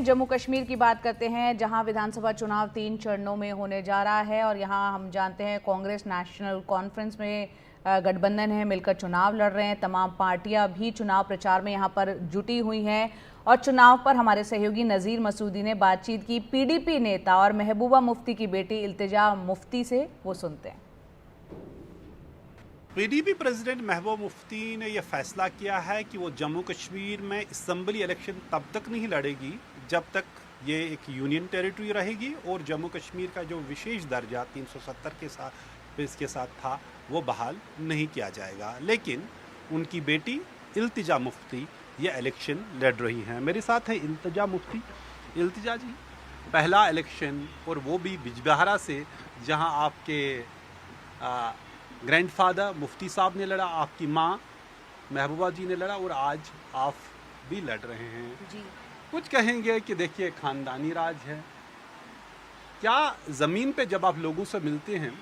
जम्मू कश्मीर की बात करते हैं, जहां विधानसभा चुनाव 3 चरणों में होने जा रहा है और यहां हम जानते हैं कांग्रेस नेशनल कॉन्फ्रेंस में गठबंधन है, मिलकर चुनाव लड़ रहे हैं। तमाम पार्टियां भी चुनाव प्रचार में यहां पर जुटी हुई हैं और चुनाव पर हमारे सहयोगी नज़ीर मसूदी ने बातचीत की पीडीपी नेता और महबूबा मुफ्ती की बेटी इल्तिजा मुफ्ती से। वो सुनते हैं। पीडीपी प्रेसिडेंट महबूबा मुफ्ती ने यह फैसला किया है कि वो जम्मू कश्मीर में असेंबली इलेक्शन तब तक नहीं लड़ेगी जब तक ये एक यूनियन टेरिटरी रहेगी और जम्मू कश्मीर का जो विशेष दर्जा 370 के साथ था वो बहाल नहीं किया जाएगा। लेकिन उनकी बेटी इल्तिजा मुफ्ती ये इलेक्शन लड़ रही हैं। मेरे साथ है इल्तिजा मुफ्ती। इल्तिजा जी, पहला इलेक्शन और वो भी बिजबहारा से, जहां आपके ग्रैंडफादर मुफ्ती साहब ने लड़ा, आपकी माँ महबूबा जी ने लड़ा और आज आप भी लड़ रहे हैं जी। कुछ कहेंगे कि देखिए खानदानी राज है, क्या ज़मीन पे जब आप लोगों से मिलते हैं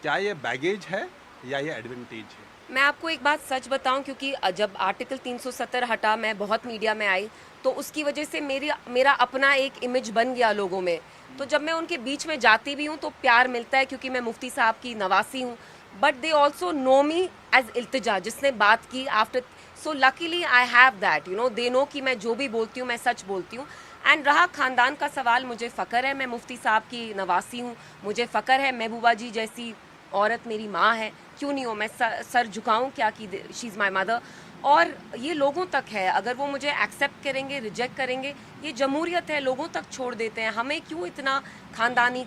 क्या ये बैगेज है या ये एडवांटेज है? मैं आपको एक बात सच बताऊं, क्योंकि जब आर्टिकल 370 हटा, मैं बहुत मीडिया में आई तो उसकी वजह से मेरा अपना एक इमेज बन गया लोगों में। तो जब मैं उनके बीच में जाती भी हूं तो प्यार मिलता है, क्योंकि मैं मुफ्ती साहब की नवासी हूं। But they also know me as Iltija, जिसने बात की after. So luckily I have that, they know कि मैं जो भी बोलती हूँ मैं सच बोलती हूँ। एंड रहा खानदान का सवाल, मुझे फ़ख्र है मैं मुफ्ती साहब की नवासी हूँ, मुझे फ़ख्र है महबूबा जी जैसी औरत मेरी माँ है। क्यों नहीं हो, मैं सर झुकाऊँ क्या कि शी इज़ माई मदर। और ये लोगों तक है, अगर वो मुझे एक्सेप्ट करेंगे रिजेक्ट करेंगे, ये जमहूरियत है, लोगों तक छोड़ देते हैं। हमें क्यों इतना खानदानी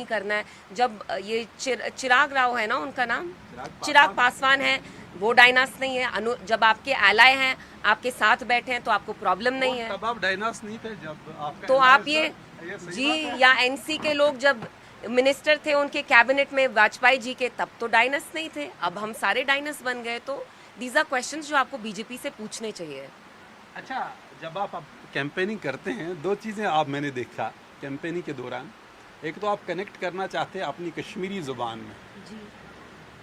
करना है। जब ये चिराग राव है ना उनका नाम, चिराग पासवान है, वो डायनास नहीं है। जब आपके एलाय हैं, आपके साथ बैठे हैं तो आपको प्रॉब्लम नहीं है। तब आप डायनास नहीं थे जब आपका तो आप ये जी या एनसी के लोग जब मिनिस्टर थे उनके कैबिनेट में वाजपेयी जी के, तब तो डायनास नहीं थे। अब हम सारे डायनास बन गए। तो दीज आर क्वेश्चंस जो आपको बीजेपी से पूछने चाहिए। अच्छा, जब आप कैंपेनिंग करते हैं, दो चीज़ें आप मैंने देखा कैंपेनिंग के दौरान। एक तो आप कनेक्ट करना चाहते हैं अपनी कश्मीरी ज़ुबान में जी।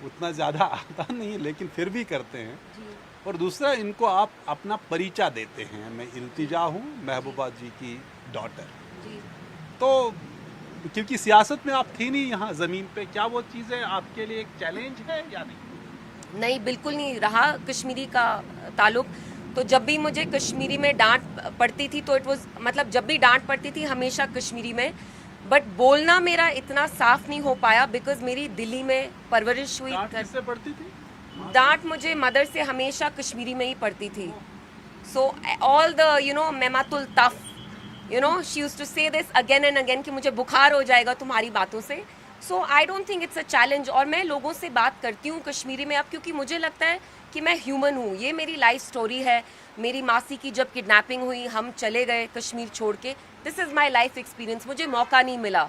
उतना ज़्यादा आता नहीं लेकिन फिर भी करते हैं जी। और दूसरा, इनको आप अपना परिचय देते हैं, मैं इल्तिजा हूँ महबूबा जी की डॉटर। तो क्योंकि सियासत में आप थी नहीं यहाँ ज़मीन पे, क्या वो चीज़ें आपके लिए एक चैलेंज है या नहीं? नहीं, बिल्कुल नहीं रहा कश्मीरी का ताल्लुक। तो जब भी मुझे कश्मीरी में डांट पड़ती थी तो इट वाज, मतलब जब भी डांट पड़ती थी हमेशा कश्मीरी में। बट बोलना मेरा इतना साफ नहीं हो पाया बिकॉज मेरी दिल्ली में परवरिश हुई। किससे पड़ती थी डांट? मुझे मदर से हमेशा कश्मीरी में ही पड़ती थी। सो ऑल द मेमातुल तफ, she used to say this again and again कि मुझे बुखार हो जाएगा तुम्हारी बातों से। So I don't think it's a challenge. और मैं लोगों से बात करती हूँ कश्मीरी में अब, क्योंकि मुझे लगता है कि मैं ह्यूमन हूँ। ये मेरी लाइफ स्टोरी है। मेरी मासी की जब किडनैपिंग हुई, हम चले गए कश्मीर छोड़ के। This is my life experience. मुझे मौका नहीं मिला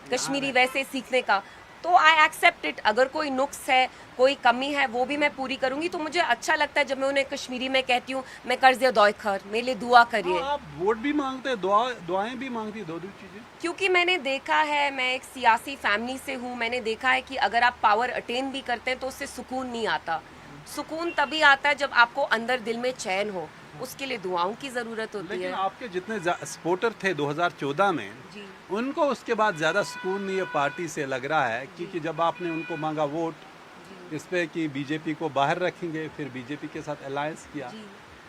कश्मीरी वैसे सीखने का, तो आई एक्सेप्ट इट। अगर कोई नुक्स है, कोई कमी है, वो भी मैं पूरी करूंगी। तो मुझे अच्छा लगता है जब मैं उन्हें कश्मीरी में कहती हूँ, मैं कर्ज दौय खर, मेरे लिए दुआ करिए। आप वोट भी मांगते हैं, दुआएं भी मांगती है, दो चीजें। क्योंकि मैंने देखा है, मैं एक सियासी फैमिली से हूँ, मैंने देखा है कि अगर आप पावर अटेन भी करते हैं तो उससे सुकून नहीं आता। सुकून तभी आता है जब आपको अंदर दिल में चैन हो, उसके लिए दुआओं की ज़रूरत होती है। लेकिन आपके जितने सपोर्टर थे 2014 में जी। उनको उसके बाद ज़्यादा सुकून नहीं है पार्टी से, लग रहा है, क्योंकि जब आपने उनको मांगा वोट इस पे कि बीजेपी को बाहर रखेंगे, फिर बीजेपी के साथ अलायंस किया,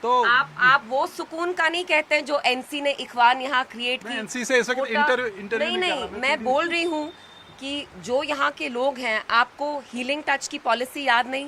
तो आप वो सुकून का नहीं कहते हैं जो एनसी ने इखवान यहाँ क्रिएट की। एनसी से इंटरव्यू नहीं, मैं बोल रही हूँ कि जो यहाँ के लोग हैं, आपको हीलिंग टच की पॉलिसी याद नहीं?